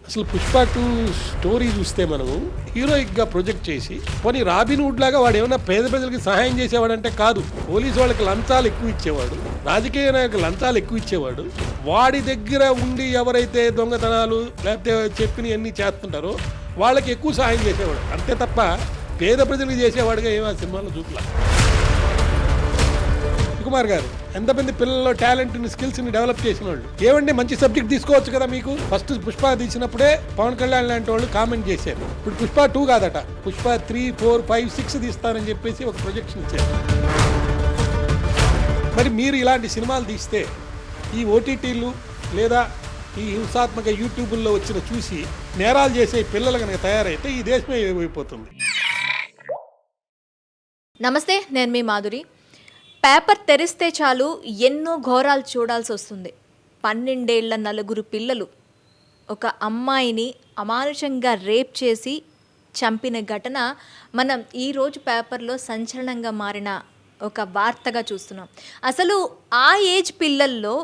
అసలు పుష్ప 2 స్టోరీ చూస్తే మనము హీరోయిక్గా ప్రొజెక్ట్ చేసి పోనీ రాబిన్ వుడ్ లాగా వాడు ఏమైనా పేద ప్రజలకి సహాయం చేసేవాడంటే కాదు. పోలీసు వాళ్ళకి లంచాలు ఎక్కువ ఇచ్చేవాడు, రాజకీయ నాయకులకు లంచాలు ఎక్కువ ఇచ్చేవాడు. వాడి దగ్గర ఉండి ఎవరైతే దొంగతనాలు లేకపోతే చెప్పినవన్నీ చేస్తుంటారో వాళ్ళకి ఎక్కువ సహాయం చేసేవాడు. అంతే తప్ప పేద ప్రజలకు చేసేవాడుగా ఏమో ఆ సినిమాలో చూపలా. కుమార్ గారు ఎంతమంది పిల్లల్లో టాలెంట్ని స్కిల్స్ని డెవలప్ చేసిన వాళ్ళు. ఏమంటే మంచి సబ్జెక్ట్ తీసుకోవచ్చు కదా. మీకు ఫస్ట్ పుష్ప తీసినప్పుడే పవన్ కళ్యాణ్ లాంటి వాళ్ళు కామెంట్ చేశారు, ఇప్పుడు పుష్ప 2 కాదట, పుష్ప 3, 4, 5, 6 తీస్తారని చెప్పేసి ఒక ప్రొజెక్షన్ ఇచ్చారు. మరి మీరు ఇలాంటి సినిమాలు తీస్తే ఈ ఓటీటీలు లేదా ఈ హింసాత్మక యూట్యూబుల్లో వచ్చిన చూసి నేరాలు చేసే పిల్లలు కనుక తయారైతే ఈ దేశమే అయిపోతుంది. నమస్తే, నేను మీ మాధురి. పేపర్ తెరిస్తే చాలు ఎన్నో ఘోరాలు చూడాల్సి వస్తుంది. 12 ఏళ్ల 4 పిల్లలు ఒక అమ్మాయిని అమానుషంగా రేప్ చేసి చంపిన ఘటన మనం ఈరోజు పేపర్లో సంచలనంగా మారిన ఒక వార్తగా చూస్తున్నాం. అసలు ఆ ఏజ్ పిల్లల్లో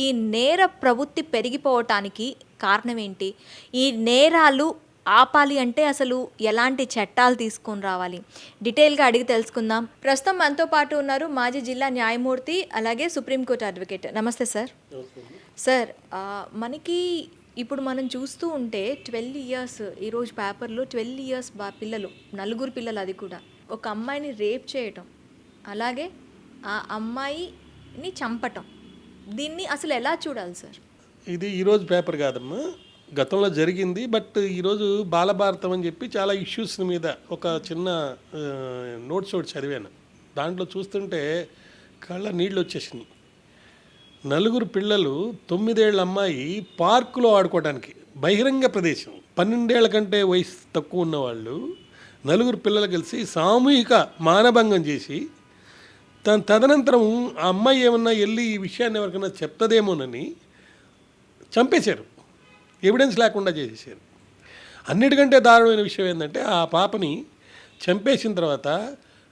ఈ నేర ప్రవృత్తి పెరిగిపోవటానికి కారణం ఏంటి? ఈ నేరాలు ఆపాలి అంటే అసలు ఎలాంటి చట్టాలు తీసుకొని రావాలి? డీటెయిల్గా అడిగి తెలుసుకుందాం. ప్రస్తుతం మనతో పాటు ఉన్నారు మాజీ జిల్లా న్యాయమూర్తి, అలాగే సుప్రీంకోర్టు అడ్వకేట్. నమస్తే సార్. సార్, మనకి ఇప్పుడు మనం చూస్తూ ఉంటే 12 ఇయర్స్, ఈరోజు పేపర్లో 12 ఇయర్స్ పిల్లలు, 4 పిల్లలు, అది కూడా ఒక అమ్మాయిని రేప్ చేయటం, అలాగే ఆ అమ్మాయిని చంపటం, దీన్ని అసలు ఎలా చూడాలి సార్? ఇది ఈరోజు పేపర్ కాదమ్మా, గతంలో జరిగింది. బట్ ఈరోజు బాలభారతం అని చెప్పి చాలా ఇష్యూస్ మీద ఒక చిన్న నోట్స్ ఒకటి చదివాను. దాంట్లో చూస్తుంటే కళ్ళ నీళ్ళు వచ్చేసినాయి. 4 పిల్లలు, 9 ఏళ్ల అమ్మాయి పార్కులో ఆడుకోవడానికి, బహిరంగ ప్రదేశం, 12 ఏళ్ల కంటే వయసు తక్కువ ఉన్నవాళ్ళు 4 పిల్లలు కలిసి సామూహిక మానభంగం చేసి తదనంతరం ఆ అమ్మాయి ఏమన్నా వెళ్ళి ఈ విషయాన్ని ఎవరికైనా చెప్తుందేమోనని చంపేశారు, ఎవిడెన్స్ లేకుండా చేసేసారు. అన్నిటికంటే దారుణమైన విషయం ఏంటంటే ఆ పాపని చంపేసిన తర్వాత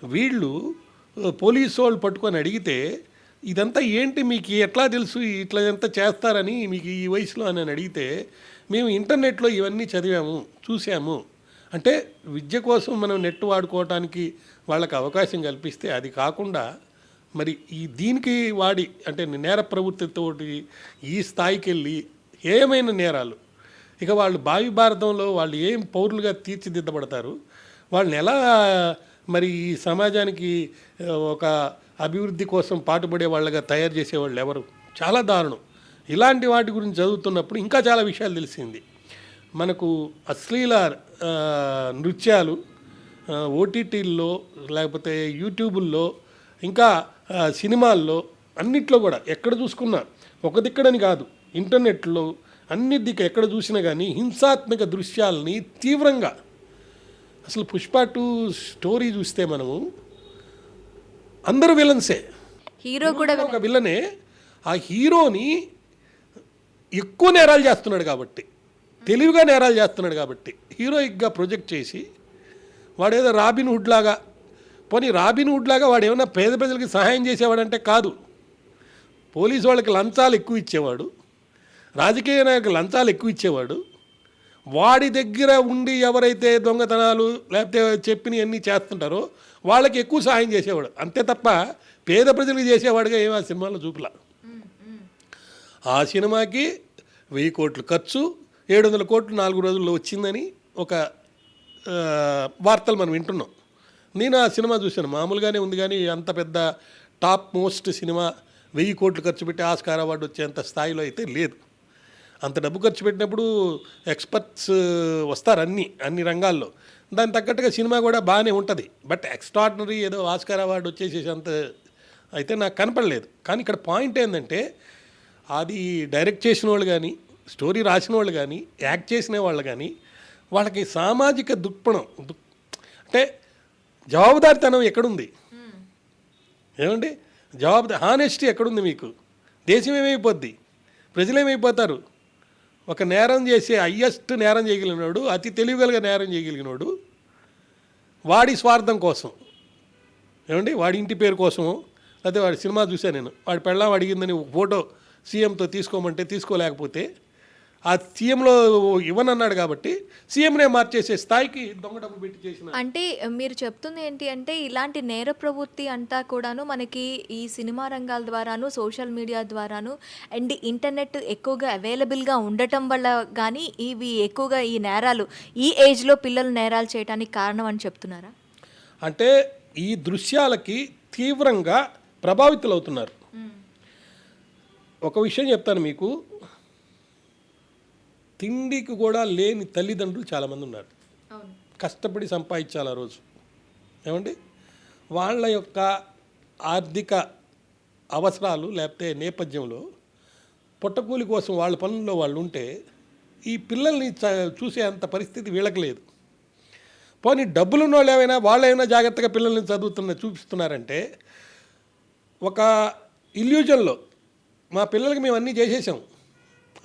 వీళ్ళు పోలీసు వాళ్ళు పట్టుకొని అడిగితే ఇదంతా ఏంటి, మీకు ఎట్లా తెలుసు ఇట్లా ఎంత చేస్తారని మీకు ఈ వయసులో అని అడిగితే మేము ఇంటర్నెట్లో ఇవన్నీ చదివాము, చూసాము. అంటే విద్య కోసం మనం నెట్ వాడుకోవటానికి వాళ్ళకి అవకాశం కల్పిస్తే అది కాకుండా మరి దీనికి వాడి అంటే నేర ప్రవృత్తితోటి ఈ స్థాయికి వెళ్ళి ఏమైనా నేరాలు, ఇక వాళ్ళు భావి భారతంలో వాళ్ళు ఏం పౌరులుగా తీర్చిదిద్దబడతారు, వాళ్ళని ఎలా మరి ఈ సమాజానికి ఒక అభివృద్ధి కోసం పాటుపడే వాళ్ళగా తయారు చేసేవాళ్ళు ఎవరు? చాలా దారుణం. ఇలాంటి వాటి గురించి చదువుతున్నప్పుడు ఇంకా చాలా విషయాలు తెలిసింది. మనకు అశ్లీల నృత్యాలు ఓటీటీల్లో లేకపోతే యూట్యూబుల్లో ఇంకా సినిమాల్లో అన్నిట్లో కూడా ఎక్కడ చూసుకున్నా, ఒక దిక్కడని కాదు, ఇంటర్నెట్లో అన్నిటికి ఎక్కడ చూసినా కానీ హింసాత్మక దృశ్యాలని తీవ్రంగా, అసలు పుష్ప 2 స్టోరీ చూస్తే మనము అందరూ విలన్సే, హీరో కూడా ఒక విలనే. ఆ హీరోని ఎక్కువ నేరాలు చేస్తున్నాడు కాబట్టి, తెలివిగా నేరాలు చేస్తున్నాడు కాబట్టి హీరోయిక్గా ప్రొజెక్ట్ చేసి వాడేదో రాబిన్ వుడ్ లాగా, పోనీ రాబిన్ వుడ్ లాగా వాడు ఏమైనా పేద ప్రజలకి సహాయం చేసేవాడంటే కాదు. పోలీసు వాళ్ళకి లంచాలు ఎక్కువ ఇచ్చేవాడు, రాజకీయ నాయకులకు లంచాలు ఎక్కువ ఇచ్చేవాడు. వాడి దగ్గర ఉండి ఎవరైతే దొంగతనాలు లేకపోతే చెప్పినవన్నీ చేస్తుంటారో వాళ్ళకి ఎక్కువ సహాయం చేసేవాడు. అంతే తప్ప పేద ప్రజలకు చేసేవాడుగా ఏమో ఆ సినిమాలో చూపలా. ఆ సినిమాకి 1000 కోట్లు ఖర్చు, 700 కోట్లు 4 రోజుల్లో వచ్చిందని ఒక వార్తలు మనం వింటున్నాం. నేను ఆ సినిమా చూశాను, మామూలుగానే ఉంది, కానీ అంత పెద్ద టాప్ మోస్ట్ సినిమా 1000 కోట్లు ఖర్చు పెట్టి ఆస్కార్ అవార్డు వచ్చేంత స్థాయిలో అయితే లేదు. అంత డబ్బు ఖర్చు పెట్టినప్పుడు ఎక్స్పర్ట్స్ వస్తారు అన్ని రంగాల్లో, దాని తగ్గట్టుగా సినిమా కూడా బాగానే ఉంటుంది. బట్ ఎక్స్ట్రాడినరీ ఏదో ఆస్కార్ అవార్డు వచ్చేసేంత అయితే నాకు కనపడలేదు. కానీ ఇక్కడ పాయింట్ ఏంటంటే అది డైరెక్ట్ చేసిన వాళ్ళు కానీ, స్టోరీ రాసిన వాళ్ళు కానీ, యాక్ట్ చేసిన వాళ్ళు కానీ, వాళ్ళకి సామాజిక దృక్పథం అంటే జవాబుదారితనం ఎక్కడుంది? ఏమండి, హానెస్టీ ఎక్కడుంది మీకు? దేశం ఏమైపోద్ది, ప్రజలు ఏమైపోతారు? ఒక నేరం చేసే హయ్యెస్ట్ నేరం చేయగలిగినోడు, అతి తెలివిగలగా నేరం చేయగలిగినోడు వాడి స్వార్థం కోసం, ఏమండి, వాడి ఇంటి పేరు కోసమో, లేకపోతే వాడి సినిమా చూశాను నేను, వాడి పెళ్ళాం అడిగిందని ఫోటో సీఎంతో తీసుకోమంటే తీసుకోలేకపోతే ఆ సీఎంలో ఇవ్వనన్నాడు కాబట్టి సీఎంనే మార్చేసే స్థాయికి దొంగ డబ్బు పెట్టి చేసిన. అంటే మీరు చెప్తుంది ఏంటి అంటే ఇలాంటి నేర ప్రవృత్తి అంతా కూడాను మనకి ఈ సినిమా రంగాల ద్వారాను సోషల్ మీడియా ద్వారాను అండ్ ఇంటర్నెట్ ఎక్కువగా అవైలబుల్గా ఉండటం వల్ల కానీ ఇవి ఎక్కువగా ఈ నేరాలు ఈ ఏజ్లో పిల్లలు నేరాలు చేయడానికి కారణం అని చెప్తున్నారా? అంటే ఈ దృశ్యాలకి తీవ్రంగా ప్రభావితులవుతున్నారు. ఒక విషయం చెప్తాను మీకు, తిండికి కూడా లేని తల్లిదండ్రులు చాలామంది ఉన్నారు. కష్టపడి సంపాదించాలి ఆ రోజు. ఏమండి, వాళ్ళ యొక్క ఆర్థిక అవసరాలు లేకపోతే నేపథ్యంలో పొట్టకూలి కోసం వాళ్ళ పనుల్లో వాళ్ళు ఉంటే ఈ పిల్లల్ని చూసే అంత పరిస్థితి వీళ్ళకి లేదు. పోనీ డబ్బులున్న వాళ్ళు ఏమైనా వాళ్ళైనా జాగ్రత్తగా పిల్లల్ని చూపిస్తున్నారంటే ఒక ఇల్యూజన్లో మా పిల్లలకి మేము అన్నీ చేసేసాం,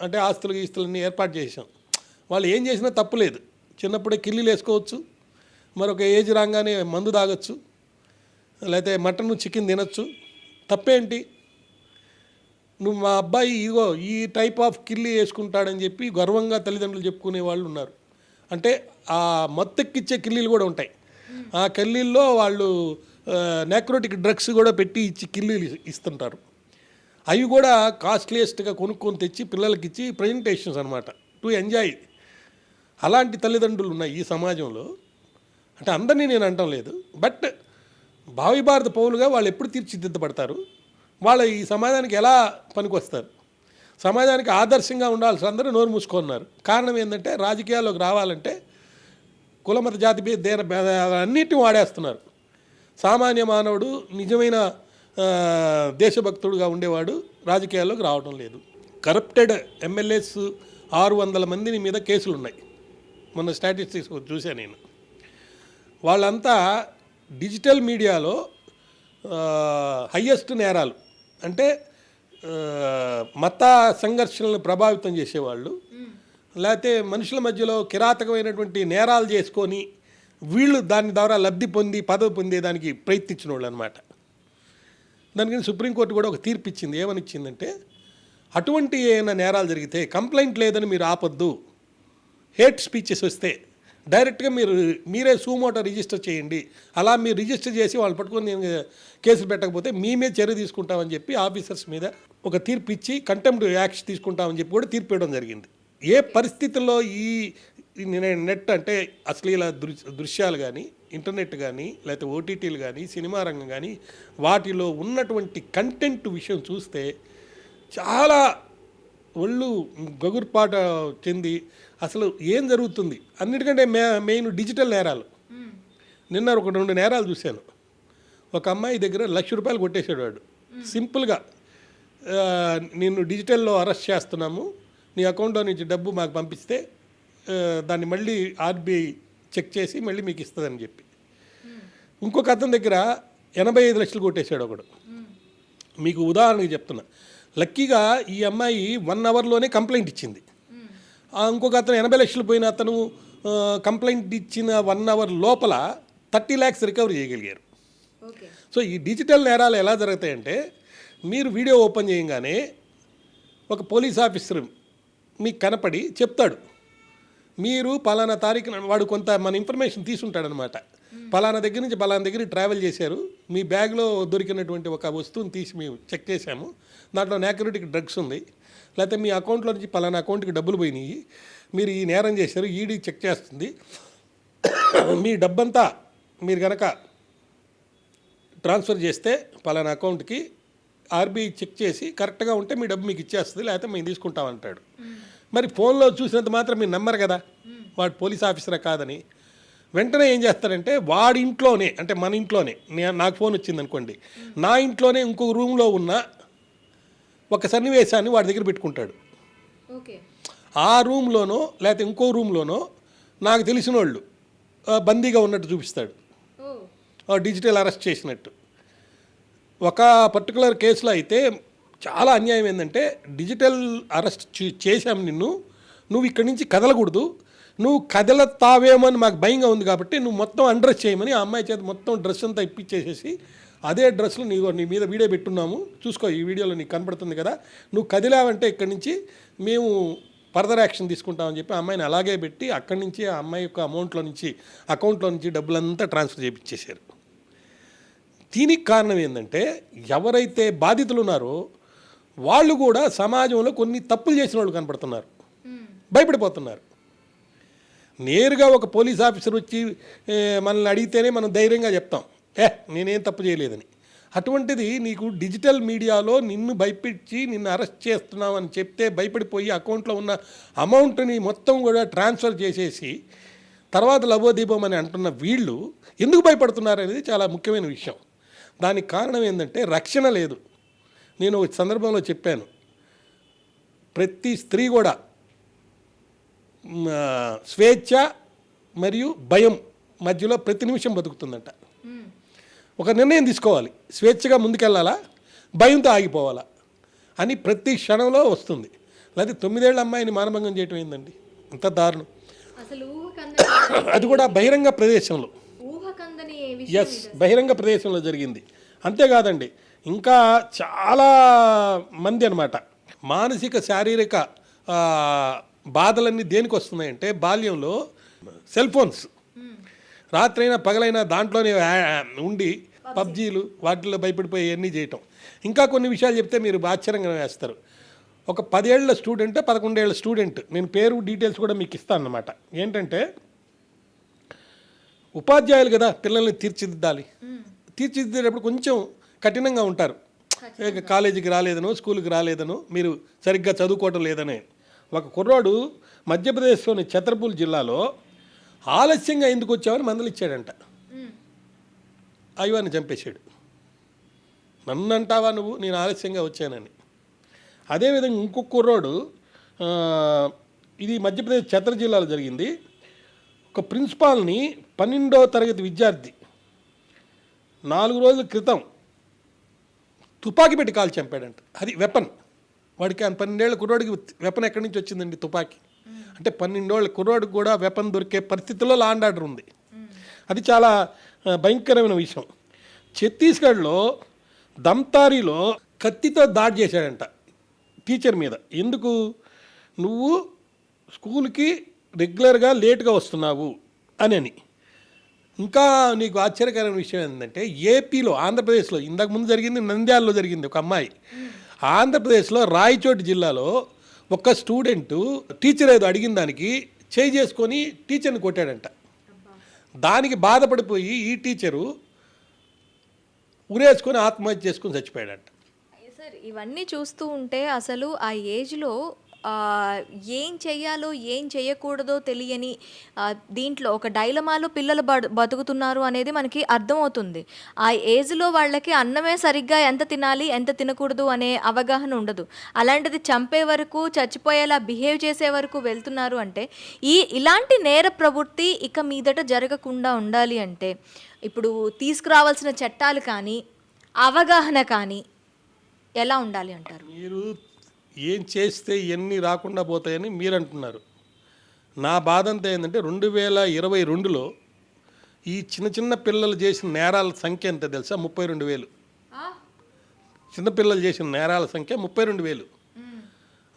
అంటే ఆస్తులు గీస్తులన్నీ ఏర్పాటు చేసాం, వాళ్ళు ఏం చేసినా తప్పులేదు, చిన్నప్పుడే కిల్లీలు వేసుకోవచ్చు, మరొక ఏజ్ రాగానే మందు తాగొచ్చు, లేకపోతే మటన్ చికెన్ తినచ్చు, తప్పేంటి? నువ్వు మా అబ్బాయి ఇగో ఈ టైప్ ఆఫ్ కిల్లీ వేసుకుంటాడని చెప్పి గర్వంగా తల్లిదండ్రులు చెప్పుకునే వాళ్ళు ఉన్నారు. అంటే ఆ మత్తెక్కిచ్చే కిల్లీలు కూడా ఉంటాయి. ఆ కిల్లీల్లో వాళ్ళు నెక్రోటిక్ డ్రగ్స్ కూడా పెట్టి ఇచ్చి కిల్లీలు ఇస్తుంటారు. అవి కూడా కాస్ట్లీయెస్ట్గా కొనుక్కొని తెచ్చి పిల్లలకి ఇచ్చి ప్రజెంటేషన్స్ అనమాట, టు ఎంజాయ్. అలాంటి తల్లిదండ్రులు ఉన్నాయి ఈ సమాజంలో. అంటే అందరినీ నేను అనటం లేదు, బట్ భావి భారత పౌరులుగా వాళ్ళు ఎప్పుడు తీర్చిదిద్దబడతారు, వాళ్ళ ఈ సమాజానికి ఎలా పనికొస్తారు, సమాజానికి ఆదర్శంగా ఉండాల్సి అందరూ నోరు మూసుకున్నారు. కారణం ఏంటంటే రాజకీయాల్లోకి రావాలంటే కులమత జాతి అన్నిటిని వాడేస్తున్నారు. సామాన్య మానవుడు నిజమైన దేశభక్తుడుగా ఉండేవాడు రాజకీయాల్లోకి రావడం లేదు. కరప్టెడ్ ఎమ్మెల్యేస్ 600 మందిని మీద కేసులు ఉన్నాయి. మొన్న స్టాటిస్టిక్స్ చూశాను నేను. వాళ్ళంతా డిజిటల్ మీడియాలో హయ్యెస్ట్ నేరాలు, అంటే మత సంఘర్షణలను ప్రభావితం చేసేవాళ్ళు, లేకపోతే మనుషుల మధ్యలో కిరాతకమైనటువంటి నేరాలు చేసుకొని వీళ్ళు దాని ద్వారా లబ్ధి పొంది పదవి పొందేదానికి ప్రయత్నించిన వాళ్ళు అనమాట. దానికి సుప్రీంకోర్టు కూడా ఒక తీర్పు ఇచ్చింది. ఏమని ఇచ్చిందంటే, అటువంటి ఏమైనా నేరాలు జరిగితే కంప్లైంట్ లేదని మీరు ఆపొద్దు, హేట్ స్పీచెస్ వస్తే డైరెక్ట్గా మీరే సూమోటో రిజిస్టర్ చేయండి, అలా మీరు రిజిస్టర్ చేసి వాళ్ళు పట్టుకొని నేను కేసులు పెట్టకపోతే మీ మీద చర్య తీసుకుంటామని చెప్పి ఆఫీసర్స్ మీద ఒక తీర్పు ఇచ్చి కంటెంప్ట్ యాక్షన్ తీసుకుంటామని చెప్పి కూడా తీర్పు ఇవ్వడం జరిగింది. ఏ పరిస్థితుల్లో ఈ నెట్ అంటే అశ్లీల దృశ్యాలు కానీ, ఇంటర్నెట్ కానీ, లేకపోతే ఓటీటీలు కానీ, సినిమా రంగం కానీ, వాటిలో ఉన్నటువంటి కంటెంట్ విషయం చూస్తే చాలా ఒళ్ళు గగుర్పాట చెంది అసలు ఏం జరుగుతుంది. అన్నిటికంటే మెయిన్ డిజిటల్ నేరాలు. నిన్న ఒక 2 నేరాలు చూశాను. ఒక అమ్మాయి దగ్గర ₹1,00,000 కొట్టేశాడు వాడు. సింపుల్గా, నిన్ను డిజిటల్లో అరెస్ట్ చేస్తున్నాము, నీ అకౌంట్లో నుంచి డబ్బు మాకు పంపిస్తే దాన్ని మళ్ళీ ఆర్బీఐ చెక్ చేసి మళ్ళీ మీకు ఇస్తుందని చెప్పి. ఇంకొక అతని దగ్గర 85 లక్షలు కొట్టేశాడు ఒకడు. మీకు ఉదాహరణకి చెప్తున్నా. లక్కీగా ఈ అమ్మాయి 1 అవర్లోనే కంప్లైంట్ ఇచ్చింది. ఇంకొక అతను 80 లక్షలు పోయిన అతను కంప్లైంట్ ఇచ్చిన 1 అవర్ లోపల 30 lakhs రికవరీ చేయగలిగారు. సో ఈ డిజిటల్ నేరాలు ఎలా జరుగుతాయంటే, మీరు వీడియో ఓపెన్ చేయగానే ఒక పోలీస్ ఆఫీసర్ మీకు కనపడి చెప్తాడు, మీరు పలానా తారీఖున, వాడు కొంత మన ఇన్ఫర్మేషన్ తీసుంటాడనమాట. పలానా దగ్గర నుంచి పలానా దగ్గరికి ట్రావెల్ చేశారు, మీ బ్యాగ్లో దొరికినటువంటి ఒక వస్తువుని తీసి మేము చెక్ చేశాము, దాంట్లో నార్కోటిక్ డ్రగ్స్ ఉంది, లేకపోతే మీ అకౌంట్లో నుంచి పలానా అకౌంట్కి డబ్బులు పోయినాయి, మీరు ఈ నేరం చేశారు, ఈడీ చెక్ చేస్తుంది, మీ డబ్బంతా మీరు కనుక ట్రాన్స్ఫర్ చేస్తే పలానా అకౌంట్కి ఆర్బీఐ చెక్ చేసి కరెక్ట్గా ఉంటే మీ డబ్బు మీకు ఇచ్చేస్తుంది, లేకపోతే మేము తీసుకుంటామంటాడు. మరి ఫోన్లో చూసినంత మాత్రం మీరు నమ్మరు కదా వాడు పోలీస్ ఆఫీసరే కాదని. వెంటనే ఏం చేస్తారంటే, వాడి ఇంట్లోనే, అంటే మన ఇంట్లోనే, నాకు ఫోన్ వచ్చింది అనుకోండి, నా ఇంట్లోనే ఇంకొక రూమ్లో ఉన్న ఒక సన్నివేశాన్ని వాడి దగ్గర పెట్టుకుంటాడు. ఆ రూమ్లోనో లేకపోతే ఇంకో రూమ్లోనో నాకు తెలిసిన వాళ్ళు బందీగా ఉన్నట్టు చూపిస్తాడు, డిజిటల్ అరెస్ట్ చేసినట్టు. ఒక పర్టికులర్ కేసులో అయితే చాలా అన్యాయం ఏంటంటే, డిజిటల్ అరెస్ట్ చేశాము నువ్వు ఇక్కడి నుంచి కదలకూడదు, నువ్వు కదలతావేమో అని మాకు భయంగా ఉంది కాబట్టి నువ్వు మొత్తం అన్డ్రెస్ చేయమని ఆ అమ్మాయి చేత మొత్తం డ్రెస్ అంతా ఇప్పించేసేసి, అదే డ్రెస్లో నీ మీద వీడియో పెట్టున్నాము చూసుకో, ఈ వీడియోలో నీకు కనపడుతుంది కదా, నువ్వు కదిలావంటే ఇక్కడి నుంచి మేము ఫర్దర్ యాక్షన్ తీసుకుంటామని చెప్పి ఆ అమ్మాయిని అలాగే పెట్టి అక్కడి నుంచి ఆ అమ్మాయి యొక్క అకౌంట్లో నుంచి డబ్బులంతా ట్రాన్స్ఫర్ చేయించేశారు. దీనికి కారణం ఏంటంటే ఎవరైతే బాధితులు ఉన్నారో వాళ్ళు కూడా సమాజంలో కొన్ని తప్పులు చేసిన వాళ్ళు కనపడుతున్నారు, భయపడిపోతున్నారు. నేరుగా ఒక పోలీస్ ఆఫీసర్ వచ్చి మనల్ని అడిగితేనే మనం ధైర్యంగా చెప్తాం, నేనేం తప్పు చేయలేదని. అటువంటిది నీకు డిజిటల్ మీడియాలో నిన్ను భయపెట్టి నిన్ను అరెస్ట్ చేస్తున్నామని చెప్తే భయపడిపోయి అకౌంట్లో ఉన్న అమౌంట్ని మొత్తం కూడా ట్రాన్స్ఫర్ చేసేసి తర్వాత లబోదీపం అని అంటున్న వీళ్ళు ఎందుకు భయపడుతున్నారు అనేది చాలా ముఖ్యమైన విషయం. దానికి కారణం ఏంటంటే రక్షణ లేదు. నేను ఒక సందర్భంలో చెప్పాను, ప్రతి స్త్రీ కూడా స్వేచ్ఛ మరియు భయం మధ్యలో ప్రతి నిమిషం బతుకుతుందంట. ఒక నిర్ణయం తీసుకోవాలి, స్వేచ్ఛగా ముందుకెళ్ళాలా భయంతో ఆగిపోవాలా అని ప్రతి క్షణంలో వస్తుంది. లేదా 9 ఏళ్ల అమ్మాయిని మానభంగం చేయటం ఏందండి, ఇంత దారుణం. అసలు అది కూడా బహిరంగ ప్రదేశంలో, ఎస్, బహిరంగ ప్రదేశంలో జరిగింది. అంతేకాదండి, ఇంకా చాలా మంది అనమాట మానసిక శారీరక బాధలన్నీ దేనికి వస్తున్నాయంటే బాల్యంలో సెల్ ఫోన్స్, రాత్రైనా పగలైనా దాంట్లోనే ఉండి పబ్జీలు వాటిల్లో భయపడిపోయి అన్నీ చేయటం. ఇంకా కొన్ని విషయాలు చెప్తే మీరు ఆశ్చర్యంగా వేస్తారు. ఒక 10 ఏళ్ల స్టూడెంట్ 11 ఏళ్ల స్టూడెంట్, నేను పేరు డీటెయిల్స్ కూడా మీకు ఇస్తాను అన్నమాట. ఏంటంటే ఉపాధ్యాయులు కదా పిల్లల్ని తీర్చిదిద్దేటప్పుడు కొంచెం కఠినంగా ఉంటారు. కాలేజీకి రాలేదనో స్కూల్కి రాలేదనో మీరు సరిగ్గా చదువుకోవటం లేదనే ఒక కుర్రాడు మధ్యప్రదేశ్లోని ఛత్రపూర్ జిల్లాలో ఆలస్యంగా ఎందుకు వచ్చావని మందులు ఇచ్చాడంట. అయ్యవాన్ని చంపేశాడు. నన్ను అంటావా నువ్వు, నేను ఆలస్యంగా వచ్చానని. అదేవిధంగా ఇంకొక కుర్రాడు, ఇది మధ్యప్రదేశ్ ఛత్ర జిల్లాలో జరిగింది. ఒక ప్రిన్సిపాల్ని 12వ తరగతి విద్యార్థి 4 రోజుల క్రితం తుపాకీ పెట్టి కాల్చి చంపాడంట. అది వెపన్. వాడికి 12 ఏళ్ల కుర్రాడికి వెపన్ ఎక్కడి నుంచి వచ్చిందండి, తుపాకీ. అంటే 12 ఏళ్ల కుర్రాడికి కూడా వెపన్ దొరికే పరిస్థితుల్లో లా అండ్ ఆర్డర్ ఉంది. అది చాలా భయంకరమైన విషయం. ఛత్తీస్గఢ్లో దంతారీలో కత్తితో దాడి చేశాడంట టీచర్ మీద. ఎందుకు, నువ్వు స్కూల్కి రెగ్యులర్గా లేట్గా వస్తున్నావు అని. ఇంకా నీకు ఆశ్చర్యకరమైన విషయం ఏంటంటే ఏపీలో, ఆంధ్రప్రదేశ్లో ఇంతకు ముందు జరిగింది, నంద్యాలలో జరిగింది. ఒక అమ్మాయి ఆంధ్రప్రదేశ్లో రాయచోటి జిల్లాలో ఒక స్టూడెంటు టీచర్ ఏదో అడిగిన దానికి చేయి చేసుకొని టీచర్ని కొట్టాడంట. దానికి బాధపడిపోయి ఈ టీచరు ఉరేసుకొని ఆత్మహత్య చేసుకొని చచ్చిపోయాడంట. సార్, ఇవన్నీ చూస్తూ ఉంటే అసలు ఆ ఏజ్లో ఏం చెయ్యాలో ఏం చేయకూడదో తెలియని దీంట్లో ఒక డైలమాలో పిల్లలు బతుకుతున్నారు అనేది మనకి అర్థమవుతుంది. ఆ ఏజ్లో వాళ్ళకి అన్నమే సరిగ్గా ఎంత తినాలి ఎంత తినకూడదు అనే అవగాహన ఉండదు. అలాంటిది చంపే వరకు, చచ్చిపోయేలా బిహేవ్ చేసే వరకు వెళ్తున్నారు అంటే ఇలాంటి నేర ప్రవృత్తి ఇక మీదట జరగకుండా ఉండాలి అంటే ఇప్పుడు తీసుకురావాల్సిన చట్టాలు కానీ అవగాహన కానీ ఎలా ఉండాలి అంటారు? మీరు ఏం చేస్తే ఎన్ని రాకుండా పోతాయని మీరు అంటున్నారు. నా బాధ అంతా ఏంటంటే 2022లో ఈ చిన్న పిల్లలు చేసిన నేరాల సంఖ్య ఎంత తెలుసా? 32,000. చిన్నపిల్లలు చేసిన నేరాల సంఖ్య 32,000.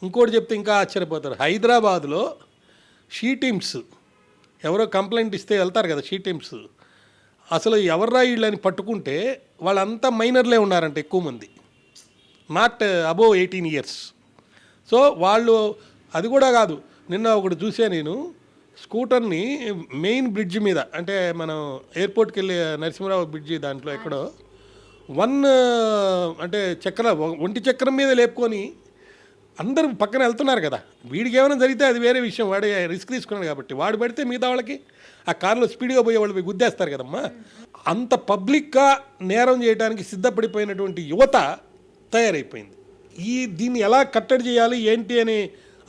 ఇంకోటి చెప్తే ఇంకా ఆశ్చర్యపోతారు. హైదరాబాద్లో షీ టీమ్స్, ఎవరో కంప్లైంట్ ఇస్తే వెళ్తారు కదా షీ టీమ్స్, అసలు ఎవర్రా వీళ్ళని పట్టుకుంటే వాళ్ళంతా మైనర్లే ఉన్నారంట, ఎక్కువ మంది, నాట్ అబోవ్ 18 years. సో వాళ్ళు, అది కూడా కాదు, నిన్న ఒకటి చూసా నేను, స్కూటర్ని మెయిన్ బ్రిడ్జ్ మీద, అంటే మనం ఎయిర్పోర్ట్కి వెళ్ళే నరసింహరావు బ్రిడ్జి దాంట్లో ఎక్కడో అంటే ఒంటి చక్రం మీద లేపుకొని అందరూ పక్కన వెళ్తున్నారు కదా. వీడికి ఏమైనా జరిగితే అది వేరే విషయం, వాడే రిస్క్ తీసుకున్నాడు కాబట్టి. వాడు పెడితే మిగతా వాళ్ళకి ఆ కారులో స్పీడ్గా పోయే వాళ్ళు గుద్దేస్తారు కదమ్మా. అంత పబ్లిక్గా నేరం చేయడానికి సిద్ధపడిపోయినటువంటి యువత తయారైపోయింది. దీన్ని ఎలా కట్టడి చేయాలి ఏంటి అనే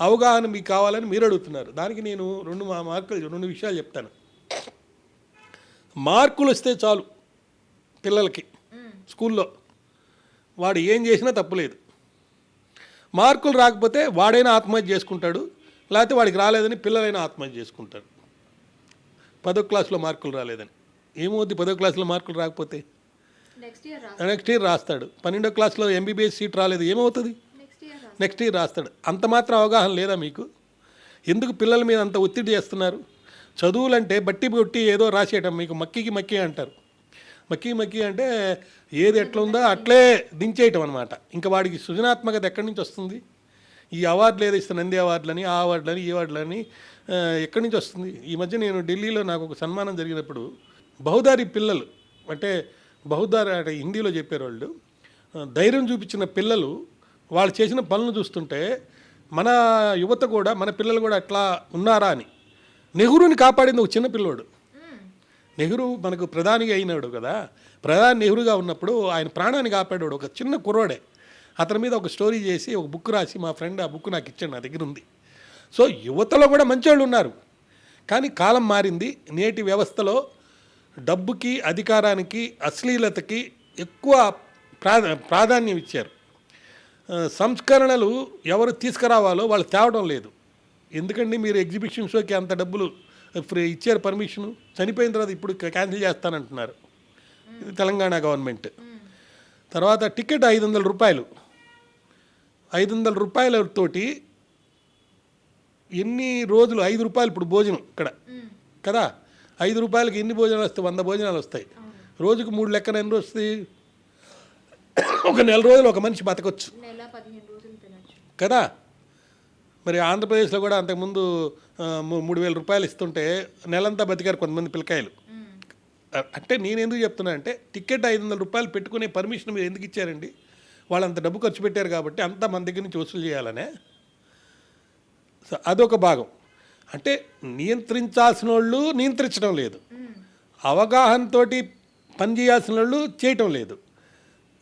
అవగాహన మీకు కావాలని మీరు అడుగుతున్నారు. దానికి నేను రెండు విషయాలు చెప్తాను. మార్కులు వస్తే చాలు పిల్లలకి స్కూల్లో, వాడు ఏం చేసినా తప్పులేదు. మార్కులు రాకపోతే వాడైనా ఆత్మహత్య చేసుకుంటాడు, లేకపోతే వాడికి రాలేదని పిల్లలైనా ఆత్మహత్య చేసుకుంటారు. 10వ క్లాస్లో మార్కులు రాలేదని ఏమవుద్ది? 10వ క్లాస్లో మార్కులు రాకపోతే నెక్స్ట్ ఇయర్ రాస్తాడు. 12వ క్లాస్లో MBBS సీట్ రాలేదు, ఏమవుతుంది? నెక్స్ట్ ఇయర్ రాస్తాడు. అంత మాత్రం అవగాహన లేదా మీకు? ఎందుకు పిల్లల మీద అంత ఒత్తిడి చేస్తున్నారు? చదువులంటే బట్టి బొట్టి ఏదో రాసేయటం, మీకు మక్కి అంటారు. మక్కి అంటే ఏది ఎట్లా ఉందో అట్లే దించేయటం అనమాట. ఇంకా వాడికి సృజనాత్మకత ఎక్కడి నుంచి వస్తుంది? ఈ అవార్డులు ఏదో ఇస్తే నంది అవార్డులని, ఆ అవార్డులని, ఈ అవార్డులని ఎక్కడి నుంచి వస్తుంది? ఈ మధ్య నేను ఢిల్లీలో నాకు ఒక సన్మానం జరిగినప్పుడు బహుదారి పిల్లలు, అంటే బహుదారి అంటే హిందీలో చెప్పారు వాళ్ళు, ధైర్యం చూపించిన పిల్లలు వాళ్ళు చేసిన పనులు చూస్తుంటే మన యువత కూడా, మన పిల్లలు కూడా అట్లా ఉన్నారా అని. నెహ్రూని కాపాడింది ఒక చిన్న పిల్లోడు. నెహ్రూ మనకు ప్రధానిగా అయినాడు కదా, ప్రధాని నెహ్రూగా ఉన్నప్పుడు ఆయన ప్రాణాన్ని కాపాడాడు ఒక చిన్న కుర్రోడే. అతని మీద ఒక స్టోరీ చేసి ఒక బుక్ రాసి మా ఫ్రెండ్ ఆ బుక్ నాకు ఇచ్చాడు, నా దగ్గర ఉంది. సో యువతలో కూడా మంచోళ్ళు ఉన్నారు, కానీ కాలం మారింది. నేటి వ్యవస్థలో డబ్బుకి, అధికారానికి, అశ్లీలతకి ఎక్కువ ప్రాధాన్యం ఇచ్చారు. సంస్కరణలు ఎవరు తీసుకురావాలో వాళ్ళు తేవడం లేదు. ఎందుకండి మీరు ఎగ్జిబిషన్ షోకి అంత డబ్బులు ఫ్రీ ఇచ్చారు పర్మిషను, చనిపోయిన తర్వాత ఇప్పుడు క్యాన్సిల్ చేస్తానంటున్నారు ఇది తెలంగాణ గవర్నమెంట్. తర్వాత టికెట్ 500 రూపాయలు, 500 రూపాయలతోటి ఎన్ని రోజులు, 5 రూపాయలు ఇప్పుడు భోజనం ఇక్కడ కదా, 5 రూపాయలకి ఎన్ని భోజనాలు వస్తాయి? 100 భోజనాలు వస్తాయి. రోజుకు 3 లెక్కన ఎన్ని వస్తాయి? ఒక నెల రోజులు ఒక మనిషి బతకొచ్చు కదా. మరి ఆంధ్రప్రదేశ్లో కూడా అంతకుముందు 3,000 రూపాయలు ఇస్తుంటే నెలంతా బతికారు కొంతమంది పిల్లకాయలు. అంటే నేను ఎందుకు చెప్తున్నా అంటే, టికెట్ 500 రూపాయలు పెట్టుకునే పర్మిషన్ మీరు ఎందుకు ఇచ్చారండి? వాళ్ళు అంత డబ్బు ఖర్చు పెట్టారు కాబట్టి అంతా మన దగ్గర నుంచి వసూలు చేయాలనే. సో అదొక భాగం. అంటే నియంత్రించాల్సిన వాళ్ళు నియంత్రించడం లేదు, అవగాహనతో పనిచేయాల్సిన వాళ్ళు చేయటం లేదు.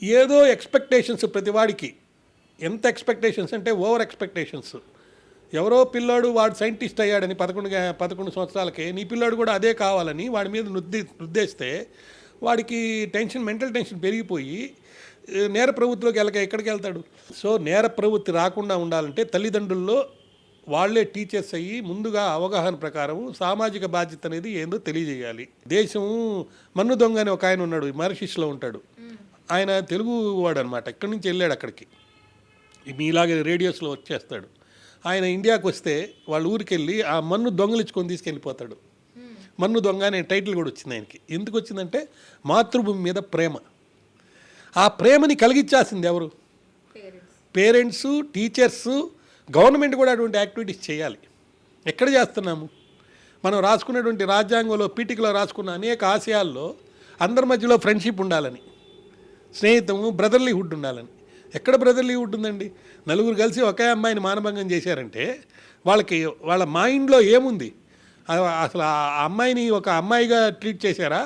ఏదో ఎక్స్పెక్టేషన్స్ ప్రతివాడికి. ఎంత ఎక్స్పెక్టేషన్స్ అంటే ఓవర్ ఎక్స్పెక్టేషన్స్. ఎవరో పిల్లాడు వాడు సైంటిస్ట్ అయ్యాడని 11 సంవత్సరాలకే నీ పిల్లాడు కూడా అదే కావాలని వాడి మీద రుద్దేస్తే వాడికి టెన్షన్, మెంటల్ టెన్షన్ పెరిగిపోయి నేర ప్రవృత్తిలోకి ఎక్కడికి వెళ్తాడు? సో నేర ప్రవృత్తి రాకుండా ఉండాలంటే తల్లిదండ్రుల్లో వాళ్ళే టీచర్స్ అయ్యి ముందుగా అవగాహన ప్రకారం సామాజిక బాధ్యత అనేది ఏందో తెలియజేయాలి. దేశం మన్ను దొంగ అని ఒక ఆయన ఉన్నాడు, మారిషస్లో ఉంటాడు. ఆయన తెలుగు వాడు అనమాట, ఇక్కడి నుంచి వెళ్ళాడు అక్కడికి, మీలాగే రేడియోస్లో వచ్చేస్తాడు. ఆయన ఇండియాకి వస్తే వాళ్ళ ఊరికి వెళ్ళి ఆ మన్ను దొంగలు ఇచ్చుకొని తీసుకెళ్ళిపోతాడు. మన్ను దొంగ అనే టైటిల్ కూడా వచ్చింది ఆయనకి. ఎందుకు వచ్చిందంటే మాతృభూమి మీద ప్రేమ. ఆ ప్రేమని కలిగించాల్సింది ఎవరు? పేరెంట్స్, టీచర్స్, గవర్నమెంట్ కూడా అటువంటి యాక్టివిటీస్ చేయాలి. ఎక్కడ చేస్తున్నాము? మనం రాసుకున్నటువంటి రాజ్యాంగంలో, పీఠికలో రాసుకున్న అనేక ఆశయాల్లో అందరి మధ్యలో ఫ్రెండ్షిప్ ఉండాలని, స్నేహితము, బ్రదర్లీహుడ్ ఉండాలని. ఎక్కడ బ్రదర్లీహుడ్ ఉందండి? నలుగురు కలిసి ఒకే అమ్మాయిని మానభంగం చేశారంటే వాళ్ళ మైండ్లో ఏముంది? అసలు ఆ అమ్మాయిని ఒక అమ్మాయిగా ట్రీట్ చేశారా?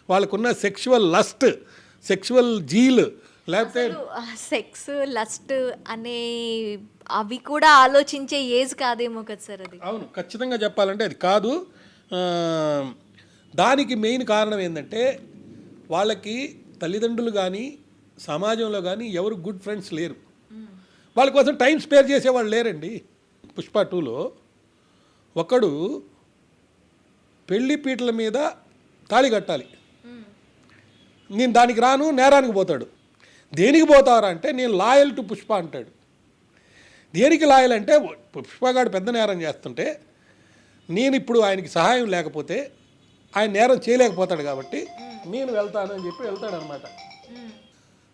వాళ్ళకున్న సెక్షువల్ లస్ట్, సెక్షువల్ జీల్, లేకపోతే సెక్స్ లస్ట్ అనే అవి కూడా ఆలోచించే ఏజ్ కాదేమో కదా సార్ అది. అవును, ఖచ్చితంగా చెప్పాలంటే అది కాదు. దానికి మెయిన్ కారణం ఏంటంటే వాళ్ళకి తల్లిదండ్రులు కానీ సమాజంలో కానీ ఎవరు గుడ్ ఫ్రెండ్స్ లేరు. వాళ్ళ కోసం టైం స్పేర్ చేసేవాళ్ళు లేరండి. పుష్ప 2లో ఒకడు పెళ్లి పీటల మీద తాళి కట్టాలి, నేను దానికి రాను, నేరానికి పోతాడు. దేనికి పోతారా అంటే నేను లాయల్ టు పుష్ప అంటాడు. దేనికి లాయల్ అంటే పుష్పగాడు పెద్ద నేరం చేస్తుంటే నేను ఇప్పుడు ఆయనకి సహాయం లేకపోతే ఆయన నేరం చేయలేకపోతాడు కాబట్టి నేను వెళ్తాను అని చెప్పి వెళ్తాడనమాట.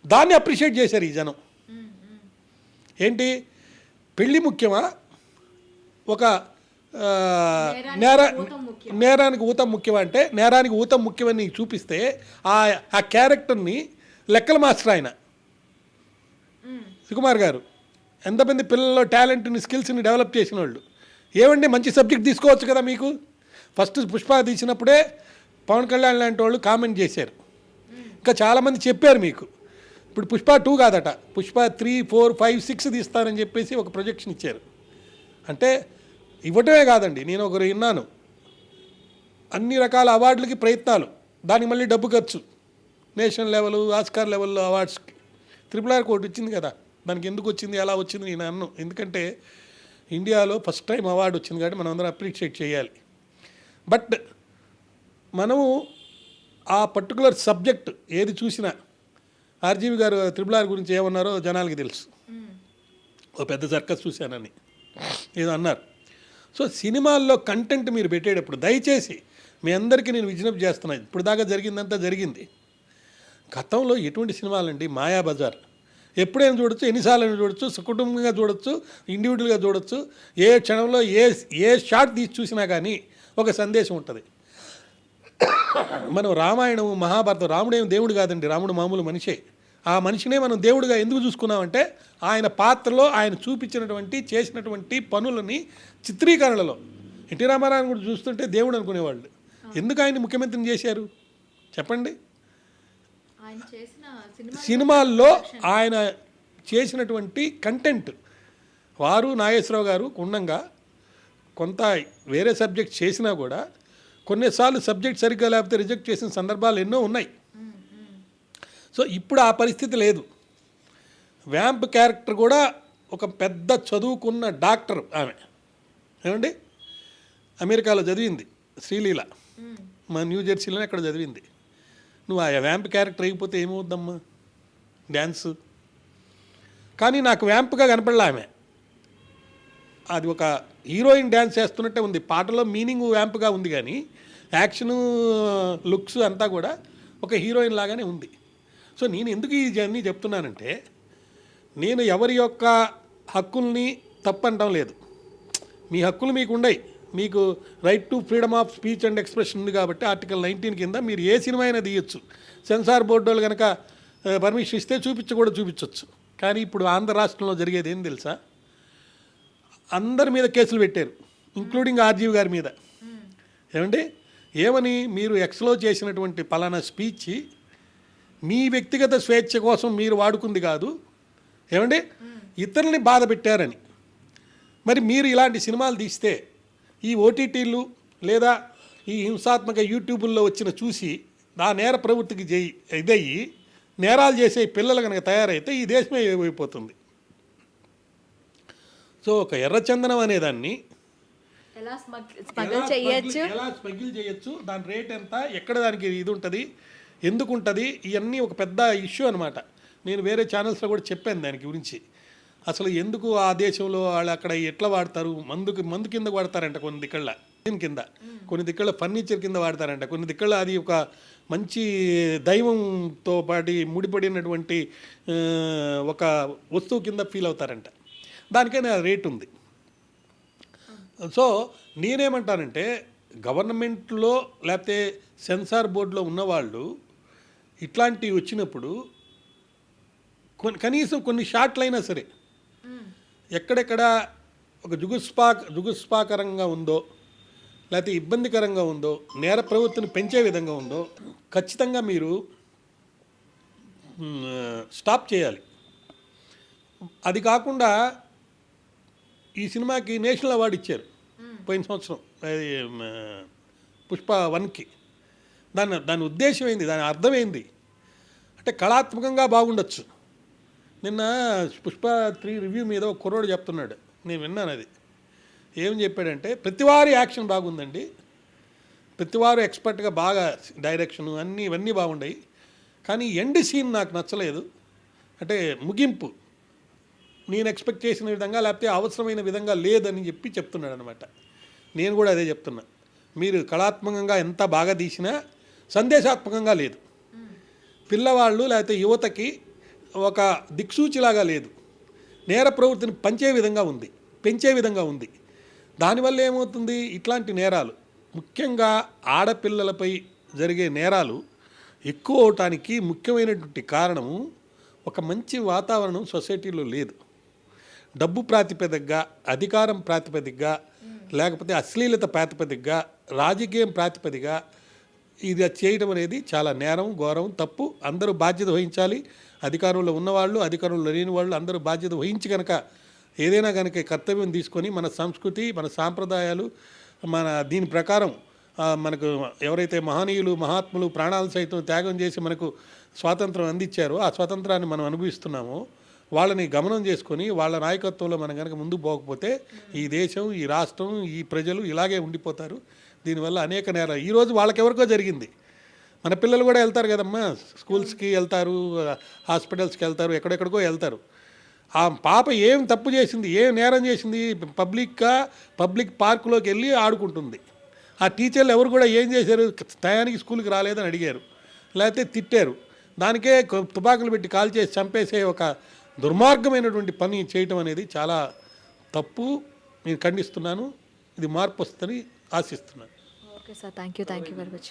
దాన్ని అప్రిషియేట్ చేశారు ఈ జనం. ఏంటి, పెళ్ళి ముఖ్యమా, ఒక నేరానికి ఊతం ముఖ్యమా అంటే నేరానికి ఊతం ముఖ్యమని చూపిస్తే ఆ క్యారెక్టర్ని లెక్కల మాస్టర్ ఆయన సుకుమార్ గారు ఎంతమంది పిల్లల్లో టాలెంట్ని, స్కిల్స్ని డెవలప్ చేసిన వాళ్ళు. ఏమండి మంచి సబ్జెక్ట్ తీసుకోవచ్చు కదా మీకు. ఫస్ట్ పుష్ప తీసినప్పుడే పవన్ కళ్యాణ్ లాంటి వాళ్ళు కామెంట్ చేశారు, ఇంకా చాలామంది చెప్పారు మీకు. ఇప్పుడు పుష్ప 2 కాదట, పుష్ప 3, 4, 5, 6 తీస్తారని చెప్పేసి ఒక ప్రొజెక్షన్ ఇచ్చారు. అంటే ఇవ్వటమే కాదండి, నేను ఒకరు విన్నాను, అన్ని రకాల అవార్డులకి ప్రయత్నాలు, దానికి మళ్ళీ డబ్బు ఖర్చు, నేషనల్ లెవెల్, ఆస్కార్ లెవెల్లో అవార్డ్స్కి. RRR ఒకటి వచ్చింది కదా, దానికి ఎందుకు వచ్చింది, ఎలా వచ్చింది నేను అన్ను. ఎందుకంటే ఇండియాలో ఫస్ట్ టైం అవార్డు వచ్చింది కాబట్టి మనం అందరం అప్రిషియేట్ చేయాలి. బట్ మనము ఆ పర్టికులర్ సబ్జెక్ట్ ఏది చూసినా, ఆర్జీవి గారు RRR గురించి ఏమన్నారో జనాలకి తెలుసు. ఓ పెద్ద సర్కస్ చూశానని ఏదో అన్నారు. సో సినిమాల్లో కంటెంట్ మీరు పెట్టేటప్పుడు దయచేసి మీ అందరికీ నేను విజ్ఞప్తి చేస్తున్నాను. ఇప్పుడు దాకా జరిగిందంతా జరిగింది. గతంలో ఎటువంటి సినిమాలండి? మాయాబజార్ ఎప్పుడైనా చూడొచ్చు, ఎన్నిసార్లు చూడొచ్చు, సకుటుంబంగా చూడొచ్చు, ఇండివిజువల్గా చూడొచ్చు. ఏ క్షణంలో ఏ షాట్ తీసి చూసినా కానీ ఒక సందేశం ఉంటుంది. మనం రామాయణం, మహాభారతం, రాముడేం దేవుడు కాదండి, రాముడు మామూలు మనిషే. ఆ మనిషినే మనం దేవుడిగా ఎందుకు చూసుకున్నామంటే ఆయన పాత్రలో ఆయన చూపించినటువంటి చేసినటువంటి పనులని చిత్రీకరణలో ఎన్టీ రామారావు కూడా చూస్తుంటే దేవుడు అనుకునేవాళ్ళు. ఎందుకు ఆయన ముఖ్యమంత్రిని చేశారు చెప్పండి? సినిమాల్లో ఆయన చేసినటువంటి కంటెంట్, వారు నాగేశ్వరరావు గారు ఉండంగా కొంత వేరే సబ్జెక్ట్ చేసినా కూడా కొన్నిసార్లు సబ్జెక్ట్ సరిగ్గా లేకపోతే రిజెక్ట్ చేసిన సందర్భాలు ఎన్నో ఉన్నాయి. సో ఇప్పుడు ఆ పరిస్థితి లేదు. వ్యాంప్ క్యారెక్టర్ కూడా ఒక పెద్ద చదువుకున్న డాక్టర్ ఆమె, ఏమండి, అమెరికాలో చదివింది, శ్రీలీల, మా న్యూ జెర్సీలోనే అక్కడ చదివింది. నువ్వు ఆ వ్యాంప్ క్యారెక్టర్ అయిపోతే ఏమవుద్దమ్మా డ్యాన్స్? కానీ నాకు వ్యాంప్గా కనపడలే ఆమె. అది ఒక హీరోయిన్ డ్యాన్స్ చేస్తున్నట్టే ఉంది. పాటలో మీనింగ్ వ్యాంప్గా ఉంది కానీ యాక్షను, లుక్స్ అంతా కూడా ఒక హీరోయిన్ లాగానే ఉంది. సో నేను ఎందుకు ఈ జర్నీ చెప్తున్నానంటే, నేను ఎవరి యొక్క హక్కుల్ని తప్పంటం లేదు. మీ హక్కులు మీకు ఉన్నాయి. మీకు right to freedom of speech and expression ఉంది కాబట్టి ఆర్టికల్ 19 కింద మీరు ఏ సినిమా అయినా తీయచ్చు. సెన్సార్ బోర్డు వాళ్ళు కనుక పర్మిషన్ ఇస్తే చూపించవచ్చు. కానీ ఇప్పుడు ఆంధ్ర రాష్ట్రంలో జరిగేది ఏం తెలుసా? అందరి మీద కేసులు పెట్టారు, ఇంక్లూడింగ్ ఆర్జీవి గారి మీద. ఏమండి, ఏమని? మీరు ఎక్స్లో చేసినటువంటి పలానా స్పీచ్ మీ వ్యక్తిగత స్వేచ్ఛ కోసం మీరు వాడుకుంది కాదు, ఏమండి, ఇతరుల్ని బాధ పెట్టారని. మరి మీరు ఇలాంటి సినిమాలు తీస్తే ఈ ఓటీటీలు లేదా ఈ హింసాత్మక యూట్యూబుల్లో వచ్చిన చూసి ఆ నేర ప్రవృత్తికి ఇదయ్యి నేరాలు చేసే పిల్లలు కనుక తయారైతే ఈ దేశమే అయిపోతుంది. సో ఒక ఎర్రచందనం అనేదాన్ని ఎలా స్మగిల్ చేయొచ్చు, దాని రేట్ ఎంత, ఎక్కడ దానికి ఇది ఉంటుంది, ఎందుకు ఉంటుంది, ఇవన్నీ ఒక పెద్ద ఇష్యూ అనమాట. నేను వేరే ఛానల్స్లో కూడా చెప్పాను దాని గురించి. అసలు ఎందుకు ఆ దేశంలో వాళ్ళు అక్కడ ఎట్లా వాడతారు, మందు కింద వాడతారంట కొన్ని దిక్కళ్ళ, దీని కింద కొన్ని దిక్కళ్ళ ఫర్నిచర్ కింద వాడతారంట, కొన్ని దిక్కళ్ళ అది ఒక మంచి దైవంతో పాటి ముడిపడినటువంటి ఒక వస్తువు కింద ఫీల్ అవుతారంట. దానికైనా రేట్ ఉంది. సో నేనేమంటానంటే, గవర్నమెంట్లో లేకపోతే సెన్సార్ బోర్డులో ఉన్నవాళ్ళు ఇట్లాంటివి వచ్చినప్పుడు కనీసం కొన్ని షాట్లైనా సరే ఎక్కడెక్కడ ఒక జుగుస్పాకరంగా ఉందో లేకపోతే ఇబ్బందికరంగా ఉందో, నేర ప్రవృత్తిని పెంచే విధంగా ఉందో ఖచ్చితంగా మీరు స్టాప్ చేయాలి. అది కాకుండా ఈ సినిమాకి నేషనల్ అవార్డు ఇచ్చారు పోయిన సంవత్సరం, అది పుష్ప 1కి. దాని ఉద్దేశం ఏంది, దాని అర్థమైంది అంటే కళాత్మకంగా బాగుండొచ్చు. నిన్న పుష్ప 3 రివ్యూ మీద ఒక కుర్రోడు చెప్తున్నాడు, నేను విన్నాను. అది ఏం చెప్పాడంటే, ప్రతివారి యాక్షన్ బాగుందండి, ప్రతివారు ఎక్స్పర్ట్గా బాగా డైరెక్షను ఇవన్నీ బాగున్నాయి, కానీ ఎండ్ సీన్ నాకు నచ్చలేదు. అంటే ముగింపు నేను ఎక్స్పెక్ట్ చేసిన విధంగా లేకపోతే అవసరమైన విధంగా లేదని చెప్తున్నాడు అనమాట. నేను కూడా అదే చెప్తున్నా, మీరు కళాత్మకంగా ఎంత బాగా తీసినా సందేశాత్మకంగా లేదు. పిల్లవాళ్ళు లేకపోతే యువతకి ఒక దిక్సూచిలాగా లేదు. నేర ప్రవృత్తిని పెంచే విధంగా ఉంది. దానివల్ల ఏమవుతుంది, ఇట్లాంటి నేరాలు ముఖ్యంగా ఆడపిల్లలపై జరిగే నేరాలు ఎక్కువ అవటానికి ముఖ్యమైనటువంటి కారణము ఒక మంచి వాతావరణం సొసైటీలో లేదు. డబ్బు ప్రాతిపదికగా, అధికారం ప్రాతిపదికగా, లేకపోతే అశ్లీలత ప్రాతిపదికగా, రాజకీయం ప్రాతిపదికగా ఇది చేయడం అనేది చాలా నేరం, ఘోరం, తప్పు. అందరూ బాధ్యత వహించాలి. అధికారంలో ఉన్నవాళ్ళు, అధికారంలో లేని వాళ్ళు అందరూ బాధ్యత వహించి కనుక ఏదైనా కనుక కర్తవ్యం తీసుకొని మన సంస్కృతి, మన సాంప్రదాయాలు, మన దీని ప్రకారం మనకు ఎవరైతే మహనీయులు, మహాత్ములు ప్రాణాలు సైతం త్యాగం చేసి మనకు స్వాతంత్రం అందించారో ఆ స్వాతంత్రాన్ని మనం అనుభవిస్తున్నామో వాళ్ళని గమనం చేసుకొని వాళ్ళ నాయకత్వంలో మనం కనుక ముందుకు పోకపోతే ఈ దేశం, ఈ రాష్ట్రం, ఈ ప్రజలు ఇలాగే ఉండిపోతారు. దీనివల్ల అనేక నేరాలు ఈరోజు వాళ్ళకెవరికో జరిగింది. మన పిల్లలు కూడా వెళ్తారు కదమ్మా, స్కూల్స్కి వెళ్తారు, హాస్పిటల్స్కి వెళ్తారు, ఎక్కడెక్కడికో వెళ్తారు. ఆ పాప ఏం తప్పు చేసింది, ఏం నేరం చేసింది? పబ్లిక్ పార్కులోకి వెళ్ళి ఆడుకుంటుంది. ఆ టీచర్లు ఎవరు కూడా ఏం చేశారు? టయానికి స్కూల్కి రాలేదని అడిగారు, లేకపోతే తిట్టారు. దానికే తుపాకులు పెట్టి కాల్ చేసి చంపేసే ఒక దుర్మార్గమైనటువంటి పని చేయటం అనేది చాలా తప్పు. నేను ఖండిస్తున్నాను. ఇది మార్పు వస్తుందని ఆశిస్తున్నాను. Okay sir, thank you very much.